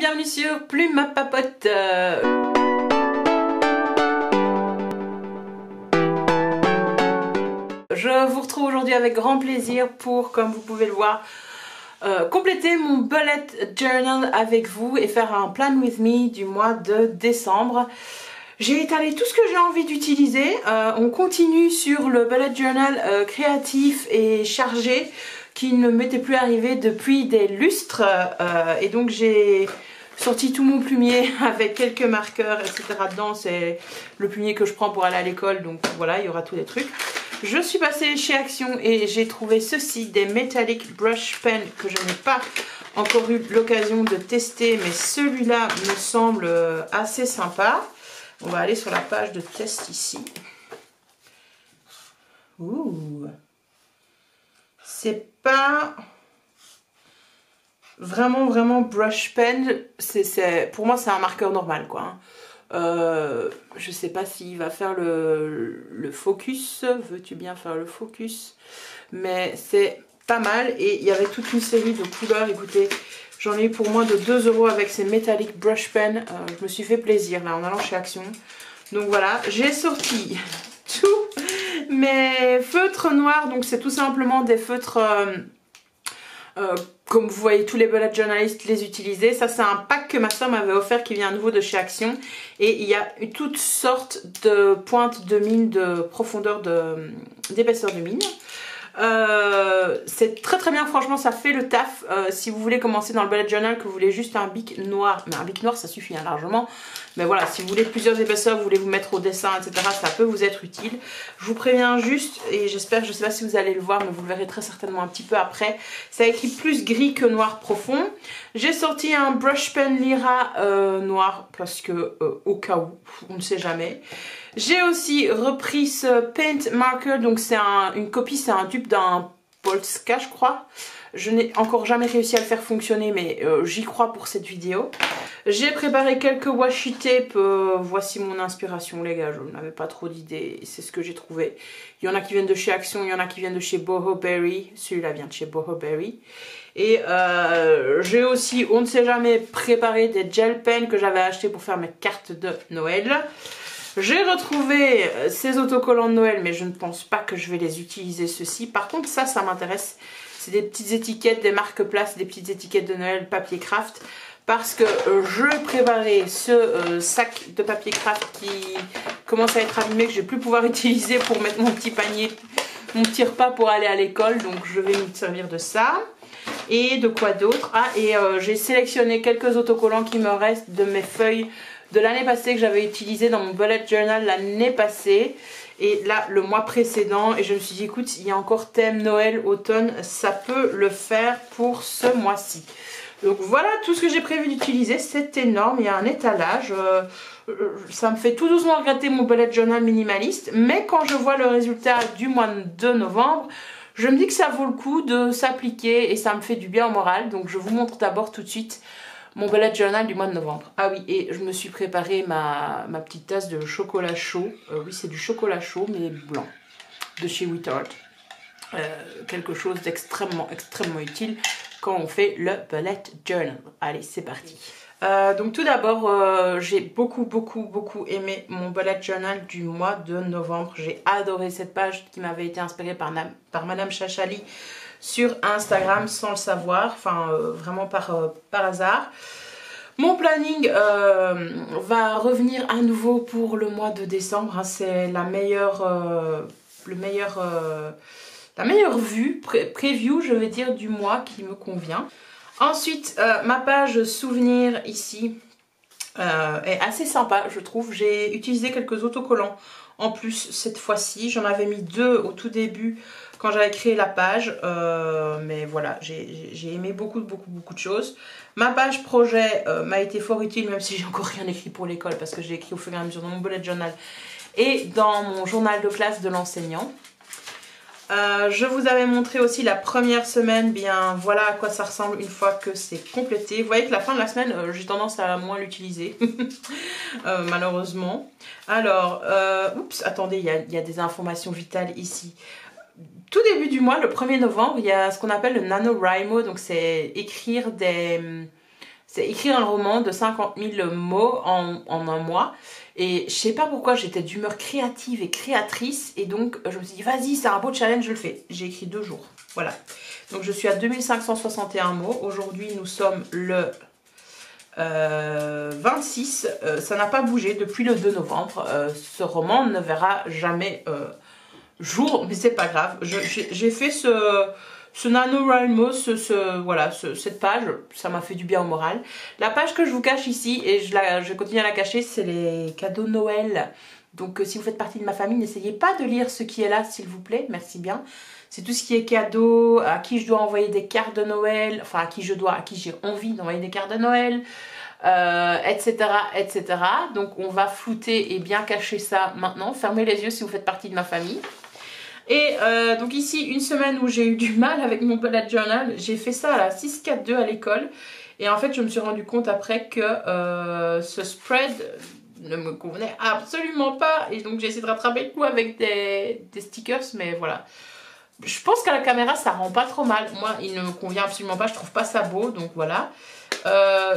bienvenue sur Plume à Papote. Je vous retrouve aujourd'hui avec grand plaisir pour, comme vous pouvez le voir, compléter mon bullet journal avec vous et faire un plan with me du mois de décembre. J'ai étalé tout ce que j'ai envie d'utiliser. On continue sur le bullet journal créatif et chargé qui ne m'était plus arrivé depuis des lustres. Et donc j'ai sorti tout mon plumier avec quelques marqueurs, etc. dedans. C'est le plumier que je prends pour aller à l'école. Donc voilà, il y aura tous les trucs. Je suis passée chez Action et j'ai trouvé ceci, des Metallic Brush Pen que je n'ai pas encore eu l'occasion de tester. Mais celui-là me semble assez sympa. On va aller sur la page de test ici. Ouh. C'est pas vraiment brush pen. Pour moi, c'est un marqueur normal, quoi. Je sais pas s'il va faire le focus. Veux-tu bien faire le focus? Mais c'est pas mal. Et il y avait toute une série de couleurs. Écoutez, j'en ai eu pour moins de 2 € avec ces Metallic Brush Pen. Je me suis fait plaisir là en allant chez Action. Donc voilà, j'ai sorti tous mes feutres noirs. Donc c'est tout simplement des feutres comme vous voyez, tous les bullet journalistes les utilisaient. Ça c'est un pack que ma soeur m'avait offert qui vient à nouveau de chez Action. Et il y a toutes sortes de pointes de mine, de profondeur, d'épaisseur de mine. C'est très bien, franchement ça fait le taf. Si vous voulez commencer dans le bullet journal, que vous voulez juste un bic noir, mais un bic noir ça suffit hein, largement, mais voilà, si vous voulez plusieurs épaisseurs, vous voulez vous mettre au dessin, etc., ça peut vous être utile. Je vous préviens juste, et j'espère, je sais pas si vous allez le voir, mais vous le verrez très certainement un petit peu après, ça écrit plus gris que noir profond. J'ai sorti un brush pen Lyra noir, parce que au cas où, on ne sait jamais. J'ai aussi repris ce Paint Marker, donc c'est une copie, c'est un dupe d'un Polska je crois. Je n'ai encore jamais réussi à le faire fonctionner, mais j'y crois pour cette vidéo. J'ai préparé quelques washi tape, voici mon inspiration les gars, je n'avais pas trop d'idées, c'est ce que j'ai trouvé. Il y en a qui viennent de chez Action, il y en a qui viennent de chez Boho Berry, celui-là vient de chez Boho Berry. Et j'ai aussi, on ne sait jamais, préparé des gel pens que j'avais acheté pour faire mes cartes de Noël. J'ai retrouvé ces autocollants de Noël, mais je ne pense pas que je vais les utiliser ceux-ci. Par contre, ça m'intéresse. C'est des petites étiquettes, des marque-places, des petites étiquettes de Noël papier craft. Parce que je préparais ce sac de papier craft qui commence à être abîmé, que je vais plus pouvoir utiliser pour mettre mon petit panier, mon petit repas pour aller à l'école. Donc je vais me servir de ça. Et de quoi d'autre? Ah, et j'ai sélectionné quelques autocollants qui me restent de mes feuilles de l'année passée que j'avais utilisé dans mon bullet journal l'année passée et là le mois précédent, et je me suis dit écoute, il y a encore thème Noël, automne, ça peut le faire pour ce mois-ci. Donc voilà tout ce que j'ai prévu d'utiliser, c'est énorme, il y a un étalage, ça me fait tout doucement regretter mon bullet journal minimaliste, mais quand je vois le résultat du mois de novembre, je me dis que ça vaut le coup de s'appliquer et ça me fait du bien au moral. Donc je vous montre d'abord tout de suite mon bullet journal du mois de novembre. Ah oui, et je me suis préparé ma petite tasse de chocolat chaud. Oui, c'est du chocolat chaud, mais blanc, de chez Withard. Quelque chose d'extrêmement utile quand on fait le bullet journal. Allez, c'est parti. Donc tout d'abord, j'ai beaucoup aimé mon bullet journal du mois de novembre. J'ai adoré cette page qui m'avait été inspirée par Madame Chachali sur Instagram sans le savoir, enfin vraiment par hasard. Mon planning va revenir à nouveau pour le mois de décembre, hein. C'est la meilleure vue, preview je vais dire du mois qui me convient. Ensuite ma page souvenir ici est assez sympa je trouve. J'ai utilisé quelques autocollants en plus cette fois-ci, j'en avais mis 2 au tout début quand j'avais créé la page, mais voilà, j'ai aimé beaucoup de choses. Ma page projet m'a été fort utile, même si j'ai encore rien écrit pour l'école, parce que j'ai écrit au fur et à mesure dans mon bullet journal et dans mon journal de classe de l'enseignant. Je vous avais montré aussi la première semaine, bien voilà à quoi ça ressemble une fois que c'est complété. Vous voyez que la fin de la semaine, j'ai tendance à moins l'utiliser, malheureusement. Alors, oups, attendez, il y a des informations vitales ici. Tout début du mois, le 1er novembre, il y a ce qu'on appelle le NaNoWriMo, donc c'est écrire des C'est écrire un roman de 50 000 mots en un mois. Et je sais pas pourquoi j'étais d'humeur créative et créatrice. Et donc je me suis dit vas-y, c'est un beau challenge, je le fais. J'ai écrit 2 jours. Voilà. Donc je suis à 2561 mots. Aujourd'hui nous sommes le 26. Ça n'a pas bougé depuis le 2 novembre. Ce roman ne verra jamais jour. Mais c'est pas grave. J'ai fait ce NaNoWriMo, voilà, cette page, ça m'a fait du bien au moral. La page que je vous cache ici, et je continue à la cacher, c'est les cadeaux de Noël. Donc si vous faites partie de ma famille, n'essayez pas de lire ce qui est là, s'il vous plaît, merci bien. C'est tout ce qui est cadeaux, à qui je dois envoyer des cartes de Noël, enfin à qui j'ai envie d'envoyer des cartes de Noël, etc., etc. Donc on va flouter et bien cacher ça maintenant. Fermez les yeux si vous faites partie de ma famille. Et donc ici, une semaine où j'ai eu du mal avec mon bullet journal, j'ai fait ça à la 642 à l'école. Et en fait, je me suis rendu compte après que ce spread ne me convenait absolument pas. Et donc j'ai essayé de rattraper le coup avec des stickers, mais voilà. Je pense qu'à la caméra, ça rend pas trop mal. Moi, il ne me convient absolument pas, je trouve pas ça beau, donc voilà.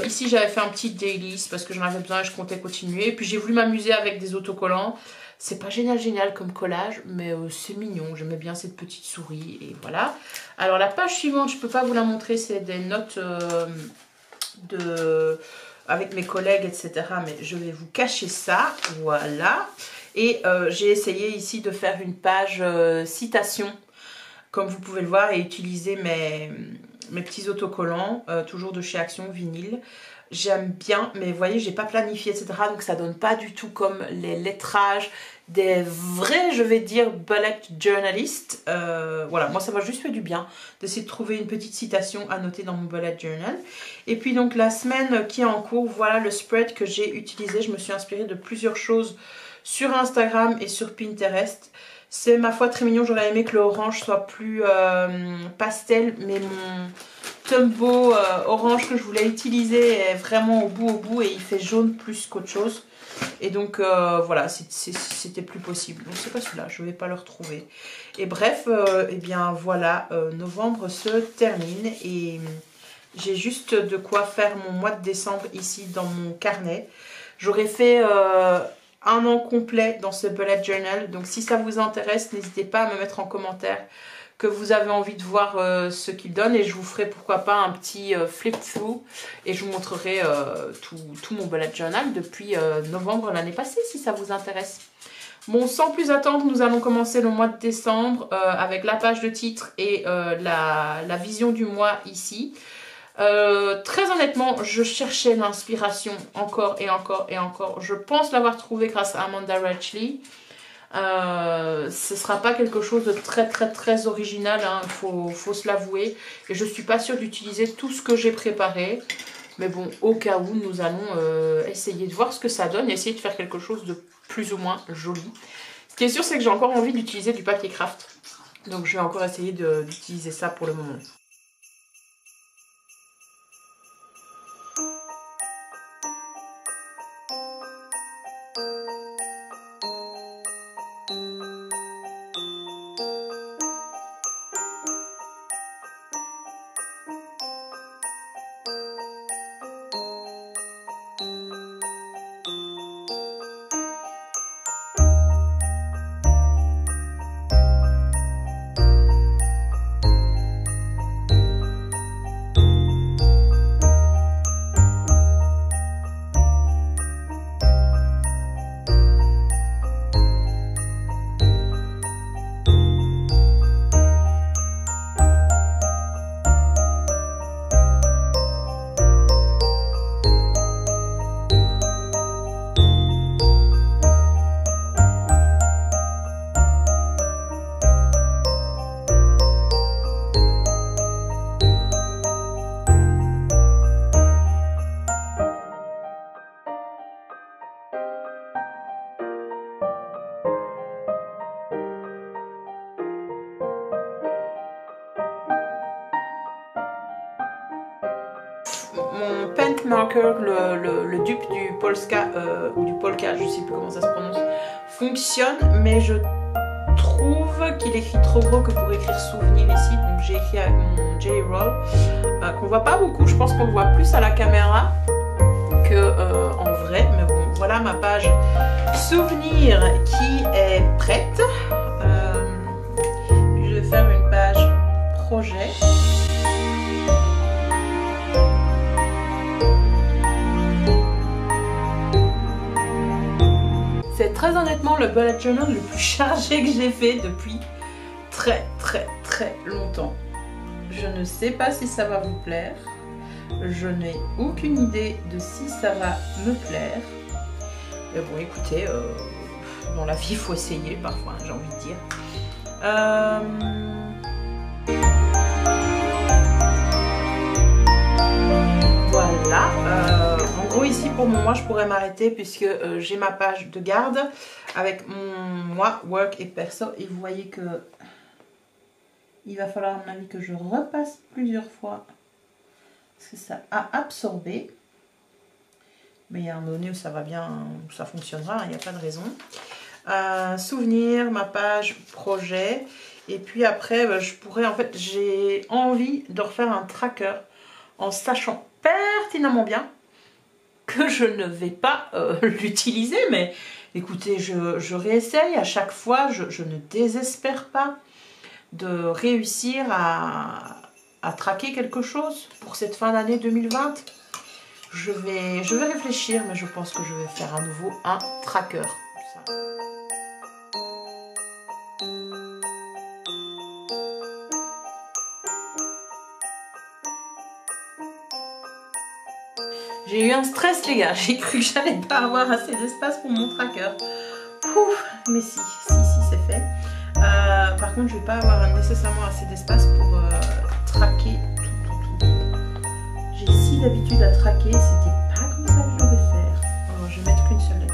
Ici, j'avais fait un petit dailies parce que j'en avais besoin et je comptais continuer. Et puis j'ai voulu m'amuser avec des autocollants. C'est pas génial comme collage, mais c'est mignon. J'aimais bien cette petite souris et voilà. Alors la page suivante, je peux pas vous la montrer, c'est des notes avec mes collègues, etc. Mais je vais vous cacher ça, voilà. Et j'ai essayé ici de faire une page citation, comme vous pouvez le voir, et utiliser mes petits autocollants, toujours de chez Action Vinyle. J'aime bien, mais vous voyez, j'ai pas planifié, etc. Donc ça donne pas du tout comme les lettrages des vrais, je vais dire, bullet journalistes. Voilà, moi ça m'a juste fait du bien d'essayer de trouver une petite citation à noter dans mon bullet journal. Et puis donc la semaine qui est en cours, voilà le spread que j'ai utilisé. Je me suis inspirée de plusieurs choses sur Instagram et sur Pinterest. C'est ma foi très mignon, j'aurais aimé que le orange soit plus pastel, mais mon Tombow orange que je voulais utiliser est vraiment au bout et il fait jaune plus qu'autre chose. Et donc voilà, c'était plus possible. Donc c'est pas celui-là, je vais pas le retrouver. Et bref, et bien voilà, novembre se termine et j'ai juste de quoi faire mon mois de décembre ici dans mon carnet. J'aurais fait un an complet dans ce bullet journal. Donc si ça vous intéresse, n'hésitez pas à me mettre en commentaire que vous avez envie de voir ce qu'il donne et je vous ferai pourquoi pas un petit flip through et je vous montrerai tout mon bullet journal depuis novembre l'année passée si ça vous intéresse. Bon, sans plus attendre, nous allons commencer le mois de décembre avec la page de titre et la vision du mois ici. Très honnêtement, je cherchais l'inspiration encore et encore et encore. Je pense l'avoir trouvée grâce à Amanda Ratchley. Ce sera pas quelque chose de très original, hein, faut se l'avouer. Et je suis pas sûre d'utiliser tout ce que j'ai préparé. Mais bon, au cas où, nous allons essayer de voir ce que ça donne et essayer de faire quelque chose de plus ou moins joli. Ce qui est sûr, c'est que j'ai encore envie d'utiliser du papier craft. Donc je vais encore essayer d'utiliser ça pour le moment. Mon pen marker, le dupe du Polska ou du Polka, je sais plus comment ça se prononce, fonctionne, mais je trouve peut-être qu'il écrit trop gros que pour écrire souvenir ici. Donc j'ai écrit avec mon Jelly Roll, qu'on voit pas beaucoup. Je pense qu'on le voit plus à la caméra que en vrai. Mais bon, voilà ma page souvenir qui est prête. Puis je vais faire une page projet. C'est très honnêtement le bullet journal le plus chargé que j'ai fait depuis très longtemps. Je ne sais pas si ça va vous plaire. Je n'ai aucune idée de si ça va me plaire. Mais bon, écoutez, dans la vie, il faut essayer parfois, j'ai envie de dire. Voilà. En gros, ici, pour moi, je pourrais m'arrêter puisque j'ai ma page de garde avec moi, work et perso. Et vous voyez que il va falloir, à mon avis, que je repasse plusieurs fois parce que ça a absorbé. Mais il y a un moment donné où ça va bien, où ça fonctionnera, il n'y a pas de raison. Souvenir, ma page projet. Et puis après, je pourrais, en fait, j'ai envie de refaire un tracker en sachant pertinemment bien que je ne vais pas l'utiliser. Mais écoutez, je réessaye à chaque fois, je ne désespère pas de réussir à traquer quelque chose pour cette fin d'année 2020. Je vais réfléchir, mais je pense que je vais faire à nouveau un tracker. J'ai eu un stress, les gars. J'ai cru que j'allais pas avoir assez d'espace pour mon tracker. Ouf, mais si c'est fait. Par contre, je vais pas avoir nécessairement assez d'espace pour traquer tout. J'ai si d'habitude à traquer, c'était pas comme ça que je devais faire. Alors, je vais mettre qu'une seule lettre.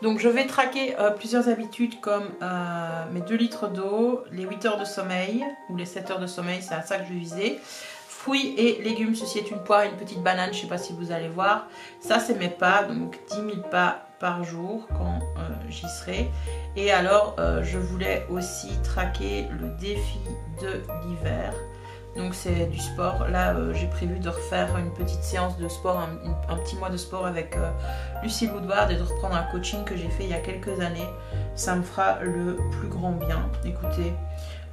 Donc je vais traquer plusieurs habitudes comme mes 2 litres d'eau, les 8 heures de sommeil ou les 7 heures de sommeil, c'est à ça que je vais viser. Fruits et légumes, ceci est une poire et une petite banane, je ne sais pas si vous allez voir. Ça c'est mes pas, donc 10 000 pas par jour quand j'y serai. Et alors je voulais aussi traquer le défi de l'hiver. Donc c'est du sport. Là j'ai prévu de refaire une petite séance de sport, un petit mois de sport avec Lucille Woodward et de reprendre un coaching que j'ai fait il y a quelques années. Ça me fera le plus grand bien. Écoutez,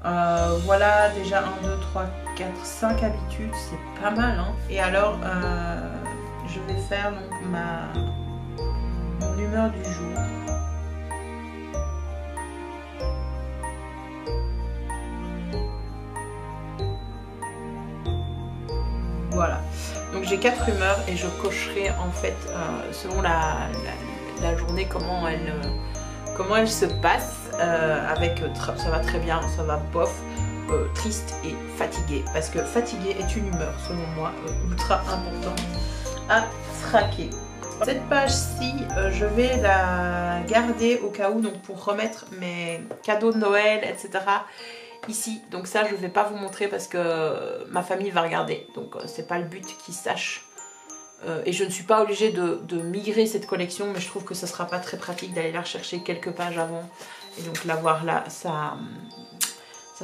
voilà déjà 1, 2, 3, 4, 5 habitudes, c'est pas mal. Hein. Et alors je vais faire donc mon humeur du jour. Voilà, donc j'ai 4 humeurs et je cocherai en fait selon la journée comment elle se passe avec ça va très bien, ça va bof, triste et fatigué, parce que fatigué est une humeur selon moi ultra importante à traquer. Cette page-ci, je vais la garder au cas où, donc pour remettre mes cadeaux de Noël, etc. ici. Donc ça, je ne vais pas vous montrer parce que ma famille va regarder. Donc c'est pas le but qu'ils sachent. Et je ne suis pas obligée de migrer cette collection, mais je trouve que ce sera pas très pratique d'aller la rechercher quelques pages avant. Et donc l'avoir là, ça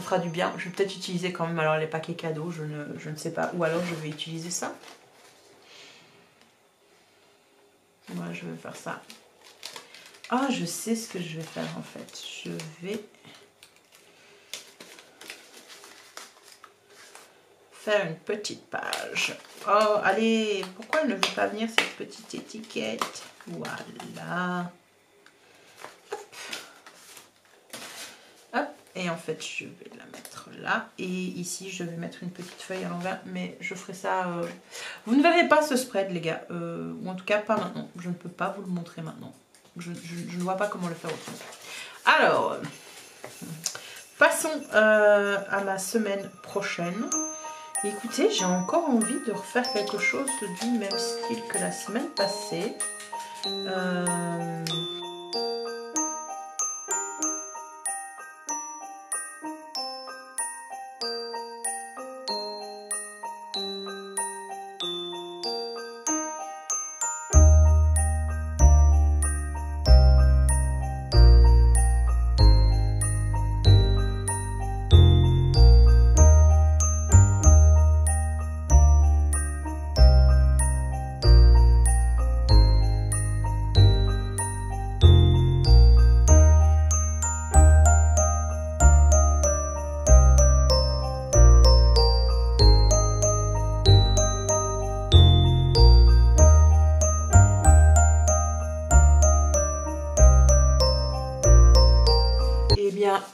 fera du bien. Je vais peut-être utiliser quand même alors les paquets cadeaux, je ne sais pas. Ou alors je vais utiliser ça. Moi, je vais faire ça. Ah, je sais ce que je vais faire en fait. Je vais faire une petite page. Oh, allez, pourquoi elle ne veut pas venir cette petite étiquette? Voilà. Hop. Hop. Et en fait, je vais la mettre là. Et ici, je vais mettre une petite feuille à l'envers. Mais je ferai ça... Vous ne verrez pas ce spread, les gars. Ou en tout cas, pas maintenant. Je ne peux pas vous le montrer maintenant. Je ne vois pas comment le faire autrement. Alors, passons à ma semaine prochaine. Écoutez, j'ai encore envie de refaire quelque chose du même style que la semaine passée.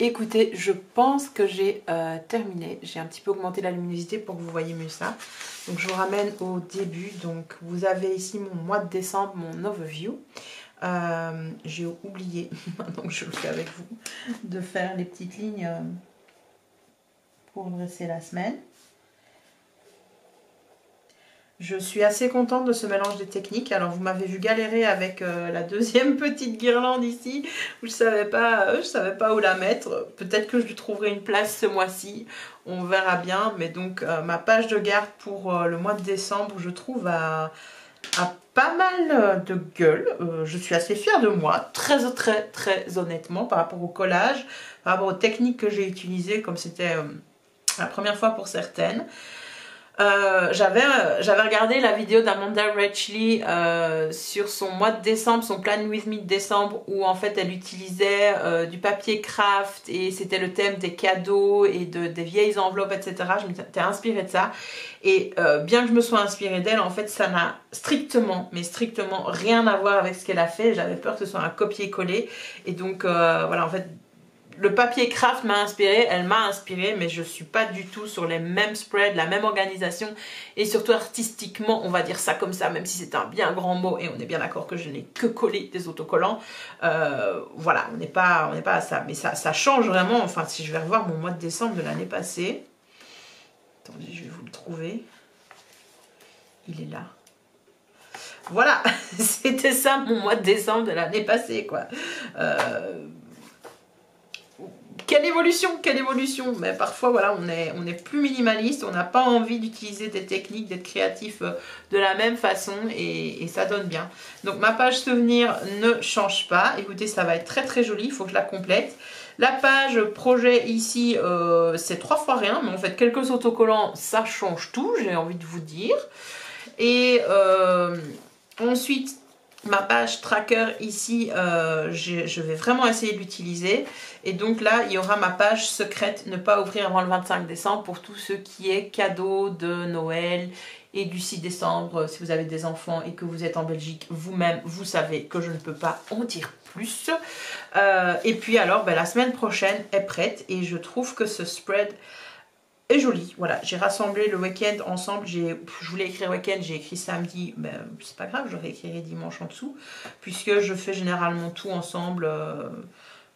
Écoutez, je pense que j'ai terminé. J'ai un petit peu augmenté la luminosité pour que vous voyez mieux ça. Donc je vous ramène au début. Donc vous avez ici mon mois de décembre, mon overview. J'ai oublié, donc je le fais avec vous, de faire les petites lignes pour dresser la semaine. Je suis assez contente de ce mélange des techniques. Alors vous m'avez vu galérer avec la deuxième petite guirlande ici, où je savais pas où la mettre. Peut-être que je lui trouverai une place ce mois-ci, on verra bien. Mais donc ma page de garde pour le mois de décembre, je trouve a pas mal de gueule. Je suis assez fière de moi, très honnêtement, par rapport au collage, par rapport aux techniques que j'ai utilisées, comme c'était la première fois pour certaines. J'avais regardé la vidéo d'Amanda Rechley sur son mois de décembre, son Plan With Me de décembre, où en fait elle utilisait du papier craft et c'était le thème des cadeaux et des vieilles enveloppes, etc. Je m'étais inspirée de ça et bien que je me sois inspirée d'elle, en fait ça n'a strictement rien à voir avec ce qu'elle a fait. J'avais peur que ce soit un copier-coller et donc voilà, en fait le papier craft m'a inspiré, elle m'a inspiré, mais je suis pas du tout sur les mêmes spreads, la même organisation et surtout artistiquement, on va dire ça comme ça, même si c'est un bien grand mot et on est bien d'accord que je n'ai que collé des autocollants. Voilà, on n'est pas à ça, mais ça change vraiment. Enfin, si je vais revoir mon mois de décembre de l'année passée, attendez, je vais vous le trouver. Il est là. Voilà, c'était ça mon mois de décembre de l'année passée, quoi. Quelle évolution, mais parfois voilà, on est plus minimaliste, on n'a pas envie d'utiliser des techniques, d'être créatif de la même façon et ça donne bien. Donc ma page souvenir ne change pas, écoutez, ça va être très joli, il faut que je la complète. La page projet ici, c'est 3 fois rien, mais en fait quelques autocollants, ça change tout, j'ai envie de vous dire. Et ensuite, ma page tracker ici, je vais vraiment essayer de l'utiliser. Et donc là, il y aura ma page secrète, ne pas ouvrir avant le 25 décembre pour tout ce qui est cadeau de Noël et du 6 décembre. Si vous avez des enfants et que vous êtes en Belgique, vous-même, vous savez que je ne peux pas en dire plus. Et puis alors, la semaine prochaine est prête et je trouve que ce spread est joli. Voilà, j'ai rassemblé le week-end ensemble. Je voulais écrire week-end, j'ai écrit samedi, mais c'est pas grave, je réécrirai dimanche en dessous, puisque je fais généralement tout ensemble.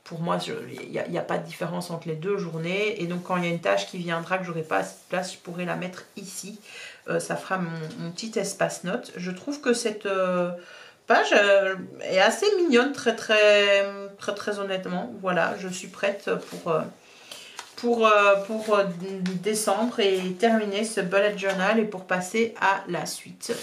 Pour moi, il n'y a pas de différence entre les deux journées. Et donc, quand il y a une tâche qui viendra, que j'aurai pas assez de place, je pourrai la mettre ici. Ça fera mon petit espace note. Je trouve que cette page est assez mignonne, très honnêtement. Voilà, je suis prête pour décembre et terminer ce bullet journal et pour passer à la suite.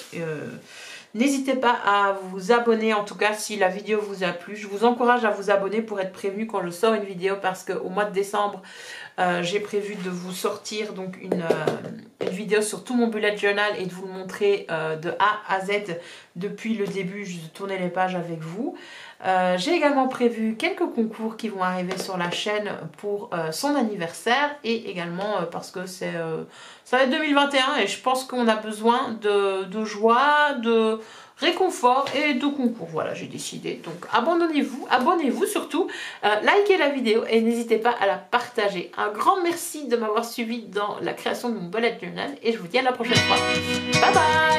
N'hésitez pas à vous abonner, en tout cas si la vidéo vous a plu. Je vous encourage à vous abonner pour être prévenu quand je sors une vidéo, parce qu'au mois de décembre, j'ai prévu de vous sortir donc une vidéo sur tout mon bullet journal et de vous le montrer de A à Z depuis le début, je tournais les pages avec vous. J'ai également prévu quelques concours qui vont arriver sur la chaîne pour son anniversaire et également parce que ça va être 2021 et je pense qu'on a besoin de joie, de réconfort et de concours. Voilà, j'ai décidé. Donc abonnez-vous surtout, likez la vidéo et n'hésitez pas à la partager. Un grand merci de m'avoir suivi dans la création de mon bullet journal et je vous dis à la prochaine fois. Bye bye!